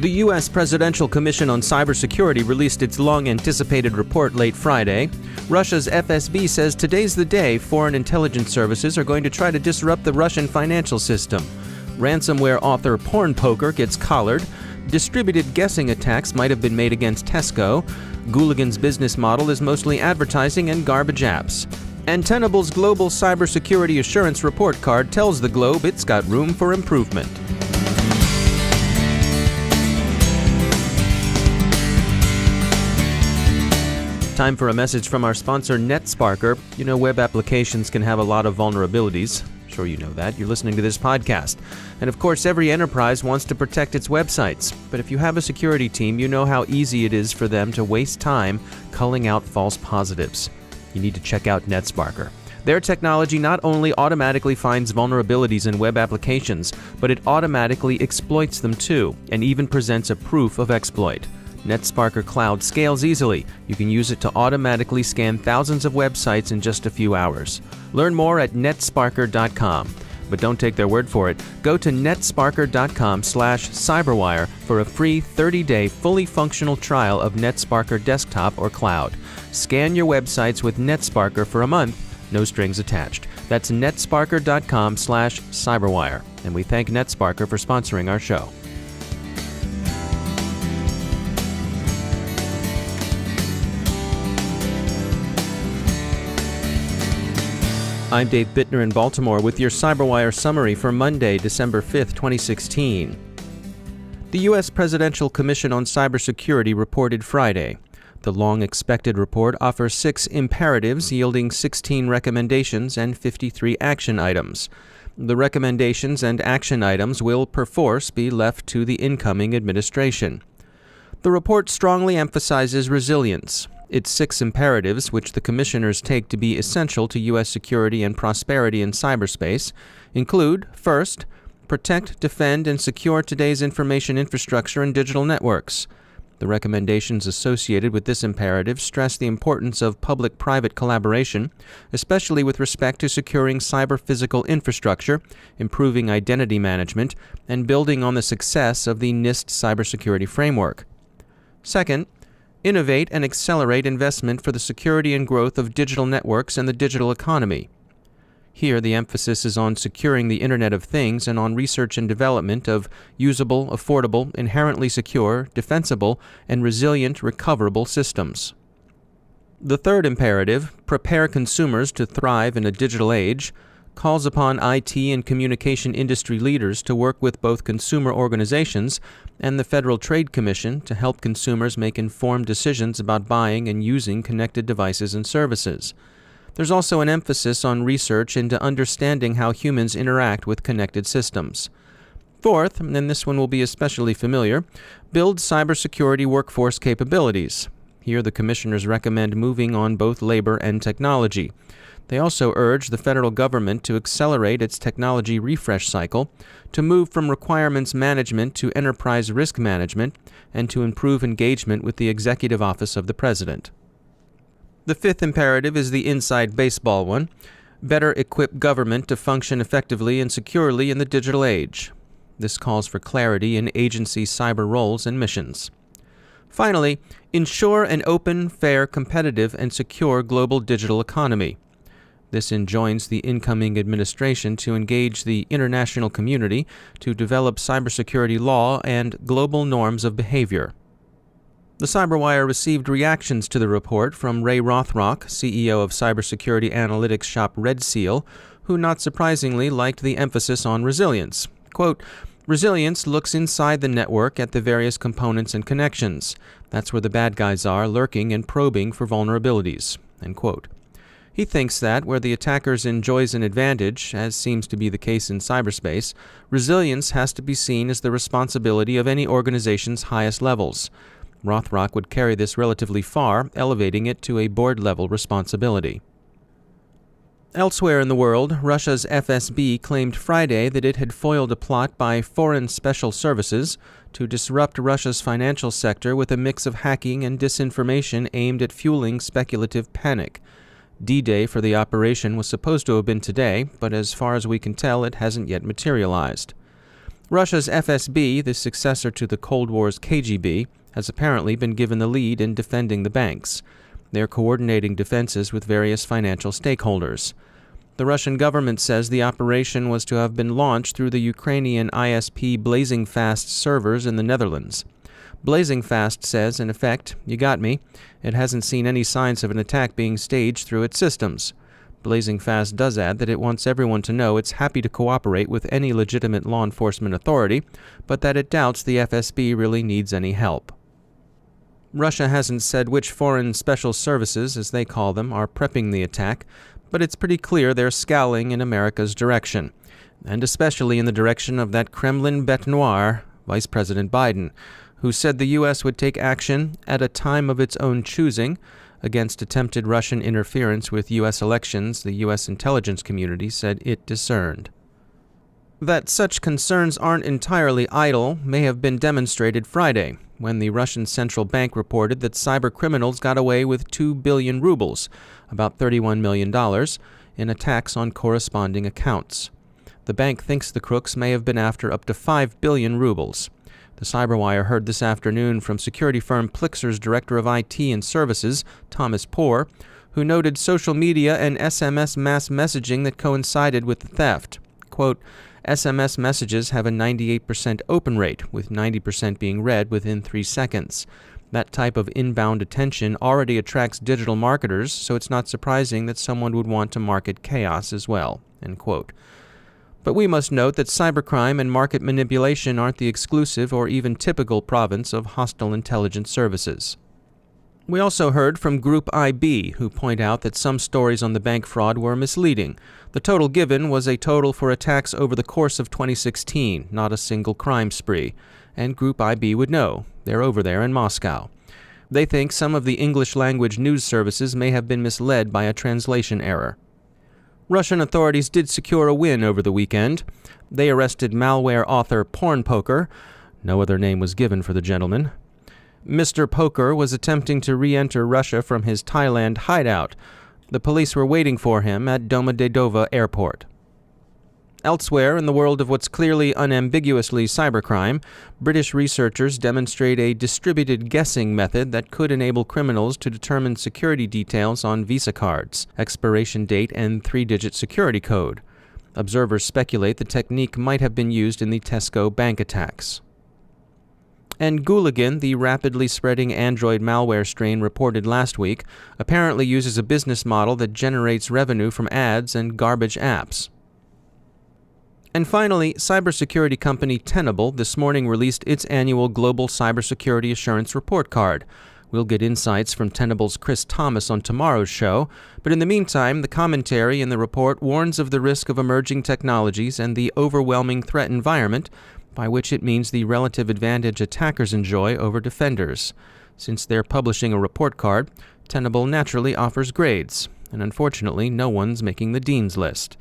The U.S. Presidential Commission on Cybersecurity released its long-anticipated report late Friday. Russia's FSB says today's the day foreign intelligence services are going to try to disrupt the Russian financial system. Ransomware author Pornpoker gets collared. Distributed guessing attacks might have been made against Tesco. Gooligan's business model is mostly advertising and garbage apps. And Tenable's Global Cybersecurity Assurance Report Card tells the globe it's got room for improvement. Time for a message from our sponsor, NetSparker. You know, web applications can have a lot of vulnerabilities. Sure you know that. You're listening to this podcast. And of course, every enterprise wants to protect its websites. But if you have a security team, you know how easy it is for them to waste time culling out false positives. You need to check out NetSparker. Their technology not only automatically finds vulnerabilities in web applications, but it automatically exploits them too, and even presents a proof of exploit. NetSparker Cloud scales easily. You can use it to automatically scan thousands of websites in just a few hours. Learn more at netsparker.com. But don't take their word for it. Go to netsparker.com/cyberwire for a free 30-day fully functional trial of NetSparker desktop or cloud. Scan your websites with NetSparker for a month, no strings attached. That's netsparker.com/cyberwire. And we thank NetSparker for sponsoring our show. I'm Dave Bittner in Baltimore with your CyberWire summary for Monday, December 5th, 2016. The U.S. Presidential Commission on Cybersecurity reported Friday. The long-expected report offers 6 imperatives yielding 16 recommendations and 53 action items. The recommendations and action items will perforce be left to the incoming administration. The report strongly emphasizes resilience. Its 6 imperatives, which the commissioners take to be essential to U.S. security and prosperity in cyberspace, include, first, protect, defend, and secure today's information infrastructure and digital networks. The recommendations associated with this imperative stress the importance of public-private collaboration, especially with respect to securing cyber-physical infrastructure, improving identity management, and building on the success of the NIST cybersecurity framework. Second, innovate and accelerate investment for the security and growth of digital networks and the digital economy. Here, the emphasis is on securing the Internet of Things and on research and development of usable, affordable, inherently secure, defensible, and resilient recoverable systems. The third imperative, prepare consumers to thrive in a digital age, calls upon IT and communication industry leaders to work with both consumer organizations and the Federal Trade Commission to help consumers make informed decisions about buying and using connected devices and services. There's also an emphasis on research into understanding how humans interact with connected systems. Fourth, and this one will be especially familiar, build cybersecurity workforce capabilities. Here the commissioners recommend moving on both labor and technology. They also urge the federal government to accelerate its technology refresh cycle, to move from requirements management to enterprise risk management, and to improve engagement with the Executive Office of the President. The fifth imperative is the inside baseball one: better equip government to function effectively and securely in the digital age. This calls for clarity in agency cyber roles and missions. Finally, ensure an open, fair, competitive, and secure global digital economy. This enjoins the incoming administration to engage the international community to develop cybersecurity law and global norms of behavior. The CyberWire received reactions to the report from Ray Rothrock, CEO of cybersecurity analytics shop Red Seal, who not surprisingly liked the emphasis on resilience. Quote, "Resilience looks inside the network at the various components and connections. That's where the bad guys are, lurking and probing for vulnerabilities." End quote. He thinks that, where the attacker enjoys an advantage, as seems to be the case in cyberspace, resilience has to be seen as the responsibility of any organization's highest levels. Rothrock would carry this relatively far, elevating it to a board-level responsibility. Elsewhere in the world, Russia's FSB claimed Friday that it had foiled a plot by foreign special services to disrupt Russia's financial sector with a mix of hacking and disinformation aimed at fueling speculative panic. D-Day for the operation was supposed to have been today, but as far as we can tell, it hasn't yet materialized. Russia's FSB, the successor to the Cold War's KGB, has apparently been given the lead in defending the banks. They're coordinating defenses with various financial stakeholders. The Russian government says the operation was to have been launched through the Ukrainian ISP Blazing Fast servers in the Netherlands. Blazing Fast says, in effect, you got me. It hasn't seen any signs of an attack being staged through its systems. Blazing Fast does add that it wants everyone to know it's happy to cooperate with any legitimate law enforcement authority, but that it doubts the FSB really needs any help. Russia hasn't said which foreign special services, as they call them, are prepping the attack, but it's pretty clear they're scowling in America's direction, and especially in the direction of that Kremlin bête noire, Vice President Biden, who said the U.S. would take action at a time of its own choosing against attempted Russian interference with U.S. elections the U.S. intelligence community said it discerned. That such concerns aren't entirely idle may have been demonstrated Friday, when the Russian central bank reported that cybercriminals got away with 2 billion rubles, about $31 million, in attacks on corresponding accounts. The bank thinks the crooks may have been after up to 5 billion rubles. The CyberWire heard this afternoon from security firm Plixer's director of IT and services, Thomas Poor, who noted social media and SMS mass messaging that coincided with the theft. Quote, SMS messages have a 98% open rate, with 90% being read within 3 seconds. That type of inbound attention already attracts digital marketers, so it's not surprising that someone would want to market chaos as well. End quote. But we must note that cybercrime and market manipulation aren't the exclusive or even typical province of hostile intelligence services. We also heard from Group IB, who point out that some stories on the bank fraud were misleading. The total given was a total for attacks over the course of 2016, not a single crime spree. And Group IB would know. They're over there in Moscow. They think some of the English-language news services may have been misled by a translation error. Russian authorities did secure a win over the weekend. They arrested malware author Pornpoker. No other name was given for the gentleman. Mr. Poker was attempting to re-enter Russia from his Thailand hideout. The police were waiting for him at Domodedovo Airport. Elsewhere, in the world of what's clearly unambiguously cybercrime, British researchers demonstrate a distributed guessing method that could enable criminals to determine security details on Visa cards, expiration date, and 3-digit security code. Observers speculate the technique might have been used in the Tesco bank attacks. And Gooligan, the rapidly spreading Android malware strain reported last week, apparently uses a business model that generates revenue from ads and garbage apps. And finally, cybersecurity company Tenable this morning released its annual Global Cybersecurity Assurance Report Card. We'll get insights from Tenable's Chris Thomas on tomorrow's show, but in the meantime, the commentary in the report warns of the risk of emerging technologies and the overwhelming threat environment, by which it means the relative advantage attackers enjoy over defenders. Since they're publishing a report card, Tenable naturally offers grades, and unfortunately, no one's making the dean's list.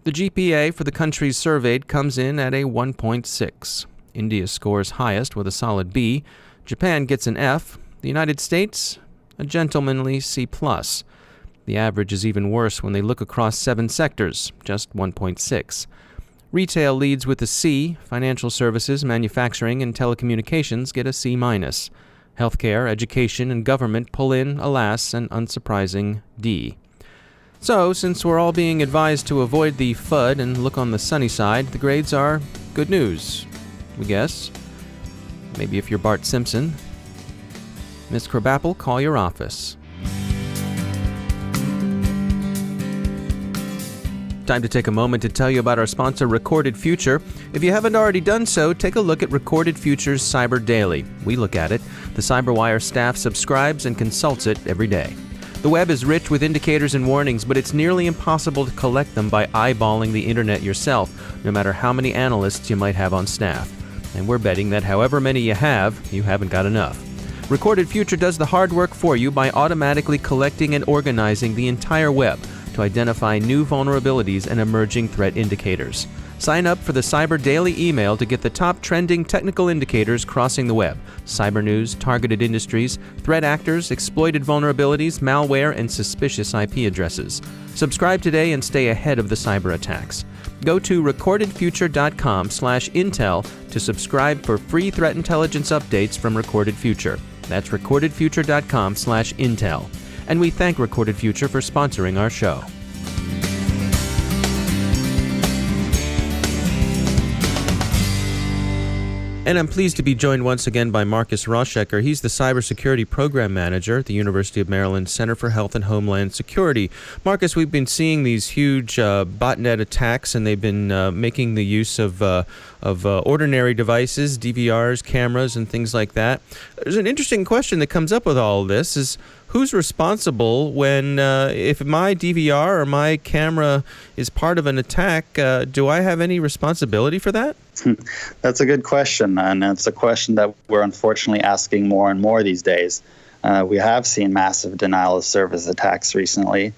The GPA for the countries surveyed comes in at a 1.6. India scores highest with a solid B. Japan gets an F. The United States, a gentlemanly C+. The average is even worse when they look across 7 sectors, just 1.6. Retail leads with a C. Financial services, manufacturing, and telecommunications get a C-. Healthcare, education, and government pull in, alas, an unsurprising D. So, since we're all being advised to avoid the FUD and look on the sunny side, the grades are good news, we guess. Maybe if you're Bart Simpson. Ms. Krabappel, call your office. Time to take a moment to tell you about our sponsor, Recorded Future. If you haven't already done so, take a look at Recorded Future's Cyber Daily. We look at it. The CyberWire staff subscribes and consults it every day. The web is rich with indicators and warnings, but it's nearly impossible to collect them by eyeballing the internet yourself, no matter how many analysts you might have on staff. And we're betting that however many you haven't got enough. Recorded Future does the hard work for you by automatically collecting and organizing the entire web to identify new vulnerabilities and emerging threat indicators. Sign up for the Cyber Daily email to get the top trending technical indicators crossing the web: cyber news, targeted industries, threat actors, exploited vulnerabilities, malware, and suspicious IP addresses. Subscribe today and stay ahead of the cyber attacks. Go to recordedfuture.com/intel to subscribe for free threat intelligence updates from Recorded Future. That's recordedfuture.com/intel. And we thank Recorded Future for sponsoring our show. And I'm pleased to be joined once again by Markus Rauschecker. He's the Cybersecurity Program Manager at the University of Maryland Center for Health and Homeland Security. Markus, we've been seeing these huge botnet attacks, and they've been making the use of ordinary devices, DVRs, cameras, and things like that. There's an interesting question that comes up with all of this is, who's responsible when, if my DVR or my camera is part of an attack, do I have any responsibility for that? That's a good question, and it's a question that we're unfortunately asking more and more these days. We have seen massive denial of service attacks recently.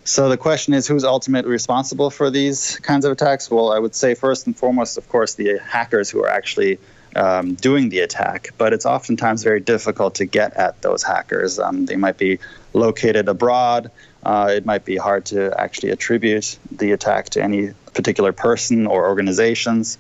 So the question is, who's ultimately responsible for these kinds of attacks? Well, I would say first and foremost, of course, the hackers who are actually doing the attack, but it's oftentimes very difficult to get at those hackers. They might be located abroad. It might be hard to actually attribute the attack to any particular person or organizations.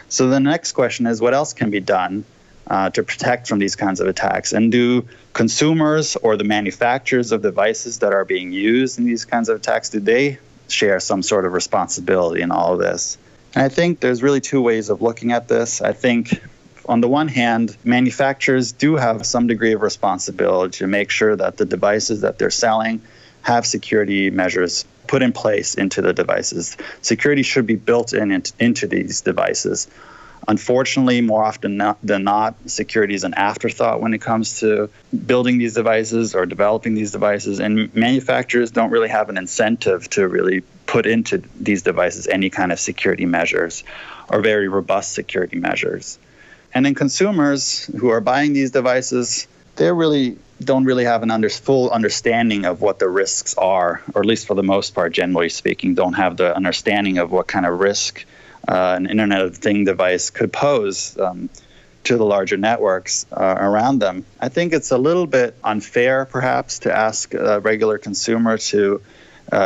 So the next question is, what else can be done to protect from these kinds of attacks? And do consumers or the manufacturers of devices that are being used in these kinds of attacks, do they share some sort of responsibility in all of this? And I think there's really two ways of looking at this. I think on the one hand, manufacturers do have some degree of responsibility to make sure that the devices that they're selling have security measures put in place into the devices. Security should be built into these devices. Unfortunately, more often than not, security is an afterthought when it comes to building these devices or developing these devices, and manufacturers don't really have an incentive to really put into these devices any kind of security measures or very robust security measures. And then consumers who are buying these devices, they really don't really have a full understanding of what the risks are, or at least for the most part, generally speaking, don't have the understanding of what kind of risk an Internet of Things device could pose to the larger networks around them. I think it's a little bit unfair, perhaps, to ask a regular consumer to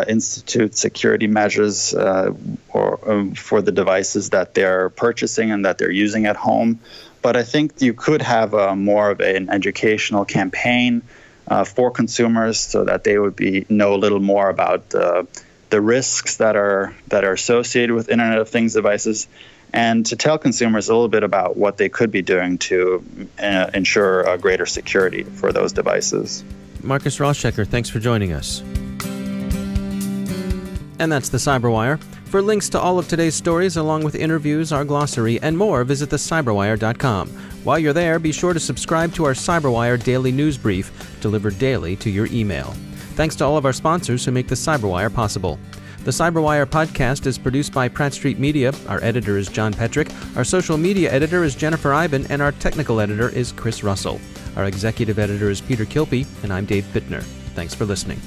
institute security measures for the devices that they're purchasing and that they're using at home. But I think you could have more of an educational campaign for consumers so that they would know a little more about the risks that are associated with Internet of Things devices, and to tell consumers a little bit about what they could be doing to ensure greater security for those devices. Markus Rauschecker, thanks for joining us. And that's the CyberWire. For links to all of today's stories, along with interviews, our glossary, and more, visit thecyberwire.com. While you're there, be sure to subscribe to our CyberWire Daily News Brief, delivered daily to your email. Thanks to all of our sponsors who make the CyberWire possible. The CyberWire podcast is produced by Pratt Street Media. Our editor is John Petrick. Our social media editor is Jennifer Iben, and our technical editor is Chris Russell. Our executive editor is Peter Kilpie, and I'm Dave Bittner. Thanks for listening.